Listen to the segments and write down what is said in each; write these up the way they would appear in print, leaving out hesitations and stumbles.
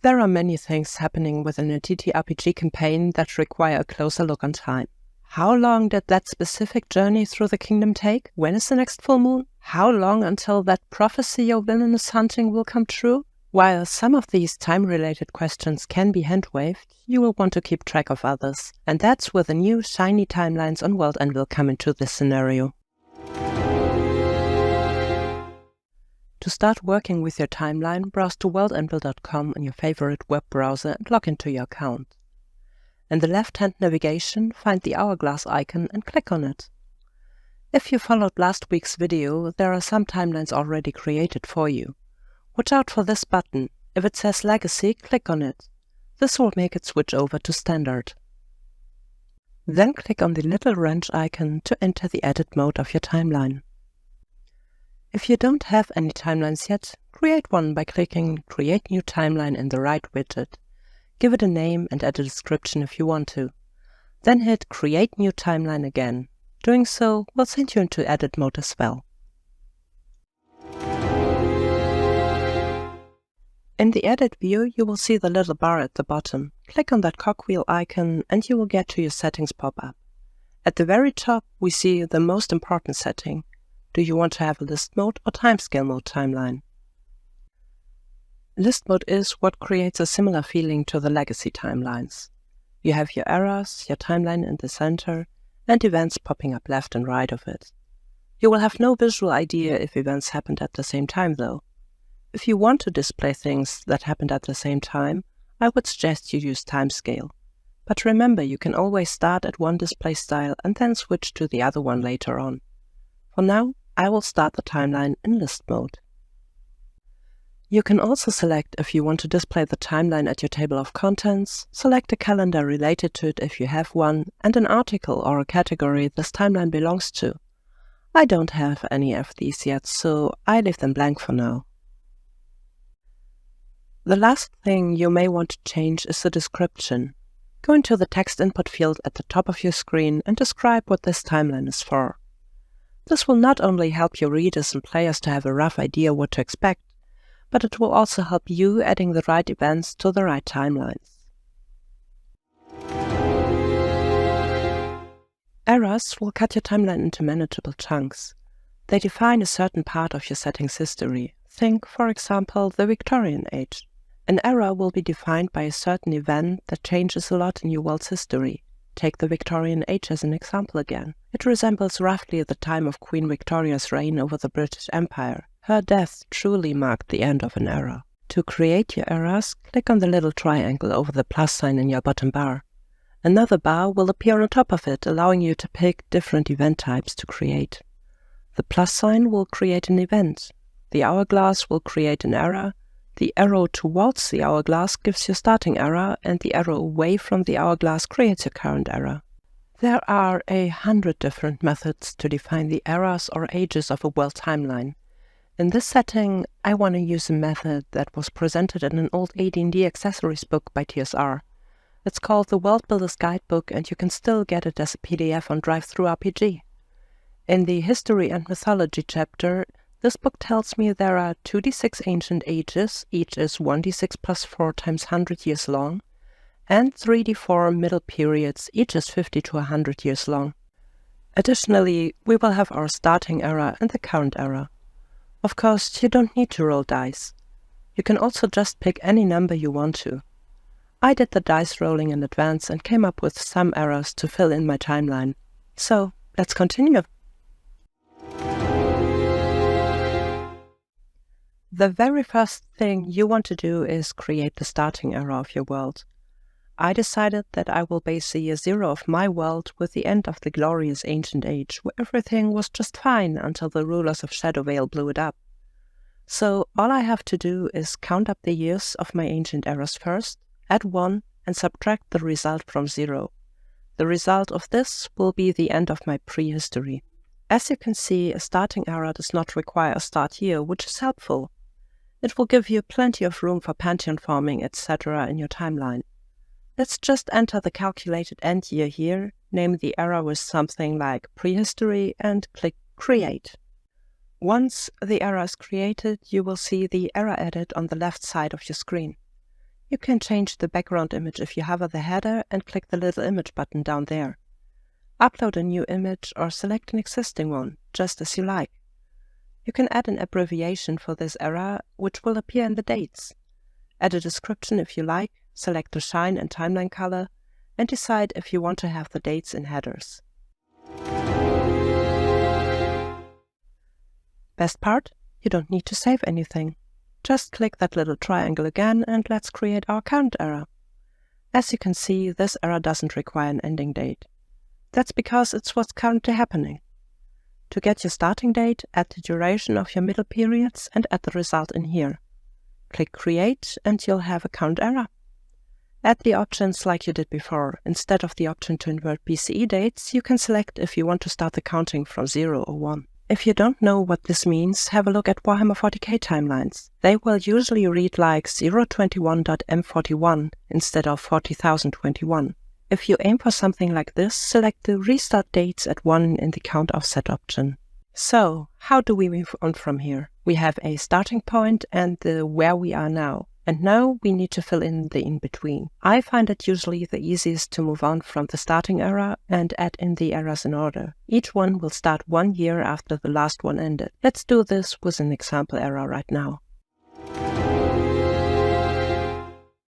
There are many things happening within a TTRPG campaign that require a closer look on time. How long did that specific journey through the kingdom take? When is the next full moon? How long until that prophecy your villain is hunting will come true? While some of these time-related questions can be hand-waved, you will want to keep track of others. And that's where the new shiny timelines on World Anvil come into this scenario. To start working with your timeline, browse to worldanvil.com on your favorite web browser and log into your account. In the left-hand navigation, find the hourglass icon and click on it. If you followed last week's video, there are some timelines already created for you. Watch out for this button. If it says Legacy, click on it. This will make it switch over to Standard. Then click on the little wrench icon to enter the edit mode of your timeline. If you don't have any timelines yet, create one by clicking Create New Timeline in the right widget. Give it a name and add a description if you want to. Then hit Create New Timeline again. Doing so will send you into edit mode as well. In the edit view, you will see the little bar at the bottom. Click on that cogwheel icon and you will get to your settings pop-up. At the very top, we see the most important setting. Do you want to have a list mode or timescale mode timeline? List mode is what creates a similar feeling to the legacy timelines. You have your eras, your timeline in the center, and events popping up left and right of it. You will have no visual idea if events happened at the same time though. If you want to display things that happened at the same time, I would suggest you use timescale. But remember, you can always start at one display style and then switch to the other one later on. For now, I will start the timeline in list mode. You can also select if you want to display the timeline at your table of contents, select a calendar related to it if you have one, and an article or a category this timeline belongs to. I don't have any of these yet, so I leave them blank for now. The last thing you may want to change is the description. Go into the text input field at the top of your screen and describe what this timeline is for. This will not only help your readers and players to have a rough idea what to expect, but it will also help you adding the right events to the right timelines. Eras will cut your timeline into manageable chunks. They define a certain part of your setting's history. Think, for example, the Victorian Age. An era will be defined by a certain event that changes a lot in your world's history. Take the Victorian Age as an example again. It resembles roughly the time of Queen Victoria's reign over the British Empire. Her death truly marked the end of an era. To create your eras, click on the little triangle over the plus sign in your bottom bar. Another bar will appear on top of it, allowing you to pick different event types to create. The plus sign will create an event. The hourglass will create an era. The arrow towards the hourglass gives your starting era, and the arrow away from the hourglass creates your current era. There are 100 different methods to define the eras or ages of a world timeline. In this setting, I want to use a method that was presented in an old AD&D accessories book by TSR. It's called the World Builder's Guidebook, and you can still get it as a PDF on DriveThruRPG. In the History and Mythology chapter, this book tells me there are 2d6 ancient ages, each is 1d6 plus 4 times 100 years long, and 3d4 middle periods, each is 50 to 100 years long. Additionally, we will have our starting era and the current era. Of course, you don't need to roll dice. You can also just pick any number you want to. I did the dice rolling in advance and came up with some eras to fill in my timeline. So, let's continue. The very first thing you want to do is create the starting era of your world. I decided that I will base the year 0 of my world with the end of the glorious ancient age, where everything was just fine until the rulers of Shadowvale blew it up. So all I have to do is count up the years of my ancient eras first, add 1, and subtract the result from 0. The result of this will be the end of my prehistory. As you can see, a starting era does not require a start year, which is helpful. It will give you plenty of room for pantheon forming, etc. in your timeline. Let's just enter the calculated end year here, name the era with something like prehistory, and click Create. Once the era is created, you will see the era edit on the left side of your screen. You can change the background image if you hover the header and click the little image button down there. Upload a new image or select an existing one, just as you like. You can add an abbreviation for this era, which will appear in the dates. Add a description if you like, select the shine and timeline color, and decide if you want to have the dates in headers. Best part? You don't need to save anything. Just click that little triangle again and let's create our current era. As you can see, this era doesn't require an ending date. That's because it's what's currently happening. To get your starting date, add the duration of your middle periods and add the result in here. Click Create and you'll have a current era. Add the options like you did before. Instead of the option to invert BCE dates, you can select if you want to start the counting from 0 or 1. If you don't know what this means, have a look at Warhammer 40k timelines. They will usually read like 021.m41 instead of 40,021. If you aim for something like this, select the Restart Dates at 1 in the Count Offset option. So, how do we move on from here? We have a starting point and the where we are now. And now we need to fill in the in-between. I find it usually the easiest to move on from the starting era and add in the eras in order. Each one will start 1 year after the last one ended. Let's do this with an example era right now.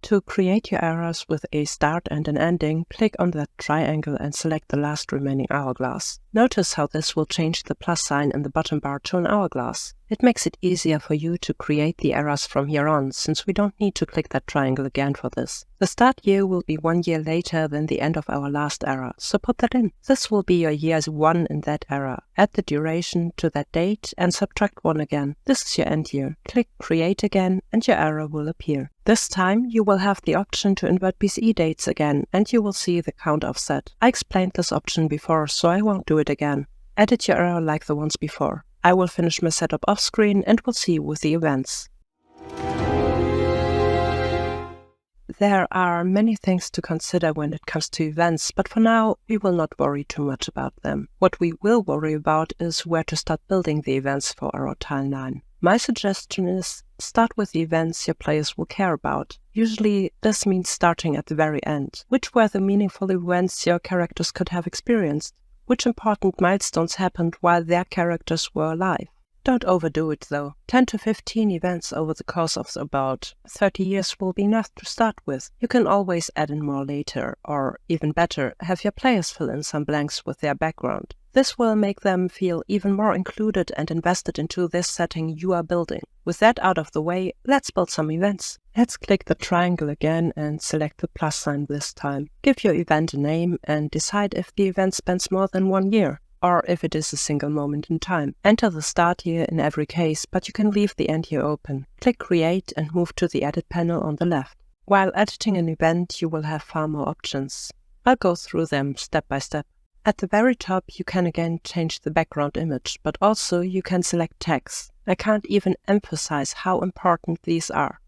To create your eras with a start and an ending, click on that triangle and select the last remaining hourglass. Notice how this will change the plus sign in the bottom bar to an hourglass. It makes it easier for you to create the eras from here on, since we don't need to click that triangle again for this. The start year will be 1 year later than the end of our last era, so put that in. This will be your year 1 in that era. Add the duration to that date and subtract 1 again. This is your end year. Click Create again and your era will appear. This time you will have the option to invert BCE dates again and you will see the count offset. I explained this option before, so I won't do it again. Edit your era like the ones before. I will finish my setup off screen and we'll see you with the events. There are many things to consider when it comes to events, but for now we will not worry too much about them. What we will worry about is where to start building the events for our Tile 9. My suggestion is start with the events your players will care about. Usually this means starting at the very end. Which were the meaningful events your characters could have experienced? Which important milestones happened while their characters were alive? Don't overdo it though. 10 to 15 events over the course of about 30 years will be enough to start with. You can always add in more later, or even better, have your players fill in some blanks with their background. This will make them feel even more included and invested into this setting you are building. With that out of the way, let's build some events. Let's click the triangle again and select the plus sign this time. Give your event a name and decide if the event spans more than 1 year, or if it is a single moment in time. Enter the start year in every case, but you can leave the end year open. Click Create and move to the Edit panel on the left. While editing an event, you will have far more options. I'll go through them step by step. At the very top, you can again change the background image, but also you can select tags. I can't even emphasize how important these are.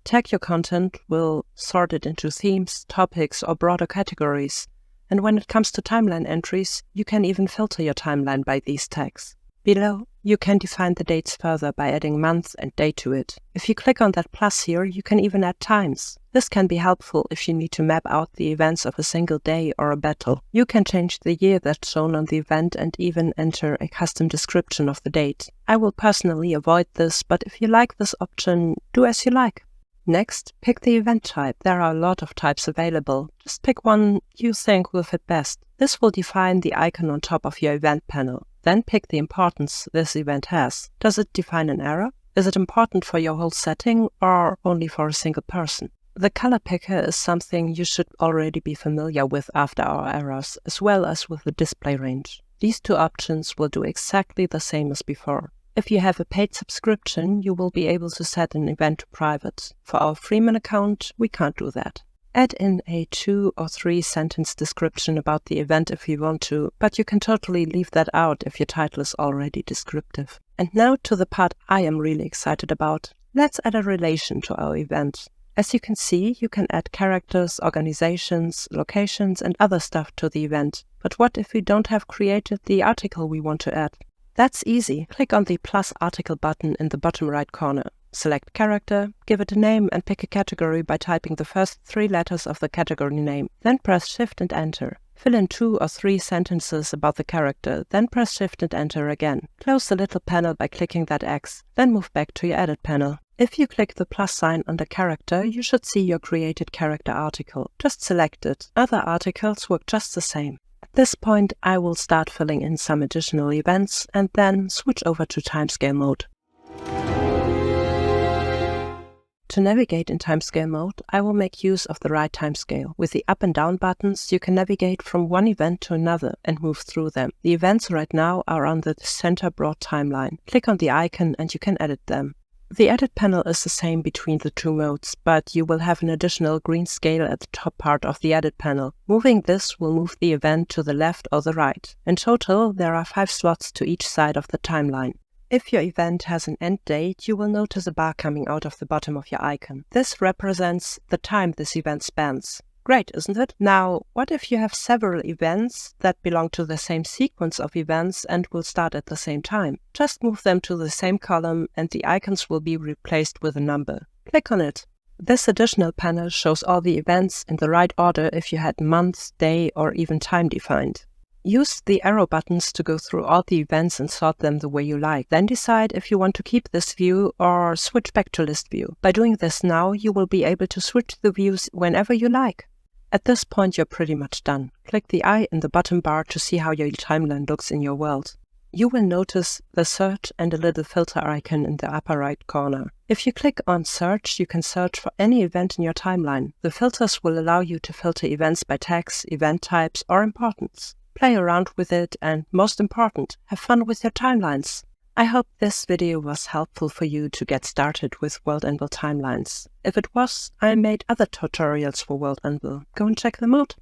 Tag your content will sort it into themes, topics, or broader categories. And when it comes to timeline entries, you can even filter your timeline by these tags. Below, you can define the dates further by adding month and day to it. If you click on that plus here, you can even add times. This can be helpful if you need to map out the events of a single day or a battle. You can change the year that's shown on the event and even enter a custom description of the date. I will personally avoid this, but if you like this option, do as you like. Next, pick the event type. There are a lot of types available. Just pick one you think will fit best. This will define the icon on top of your event panel. Then pick the importance this event has. Does it define an era? Is it important for your whole setting or only for a single person? The color picker is something you should already be familiar with after our eras, as well as with the display range. These two options will do exactly the same as before. If you have a paid subscription, you will be able to set an event to private. For our freemium account, we can't do that. Add in a 2 or 3 sentence description about the event if you want to, but you can totally leave that out if your title is already descriptive. And now to the part I am really excited about. Let's add a relation to our event. As you can see, you can add characters, organizations, locations, and other stuff to the event. But what if we don't have created the article we want to add? That's easy. Click on the plus article button in the bottom right corner. Select Character, give it a name and pick a category by typing the first 3 letters of the category name. Then press Shift and Enter. Fill in 2 or 3 sentences about the character, then press Shift and Enter again. Close the little panel by clicking that X, then move back to your Edit panel. If you click the plus sign under Character, you should see your created character article. Just select it. Other articles work just the same. At this point, I will start filling in some additional events and then switch over to Timescale Mode. To navigate in Timescale Mode, I will make use of the right timescale. With the up and down buttons, you can navigate from one event to another and move through them. The events right now are on the center broad timeline. Click on the icon and you can edit them. The Edit panel is the same between the 2 modes, but you will have an additional green scale at the top part of the Edit panel. Moving this will move the event to the left or the right. In total, there are 5 slots to each side of the timeline. If your event has an end date, you will notice a bar coming out of the bottom of your icon. This represents the time this event spans. Great, isn't it? Now, what if you have several events that belong to the same sequence of events and will start at the same time? Just move them to the same column and the icons will be replaced with a number. Click on it. This additional panel shows all the events in the right order if you had month, day, or even time defined. Use the arrow buttons to go through all the events and sort them the way you like. Then decide if you want to keep this view or switch back to list view. By doing this now, you will be able to switch the views whenever you like. At this point, you're pretty much done. Click the eye in the bottom bar to see how your timeline looks in your world. You will notice the search and a little filter icon in the upper right corner. If you click on Search, you can search for any event in your timeline. The filters will allow you to filter events by tags, event types, or importance. Play around with it and, most important, have fun with your timelines. I hope this video was helpful for you to get started with World Anvil timelines. If it was, I made other tutorials for World Anvil. Go and check them out.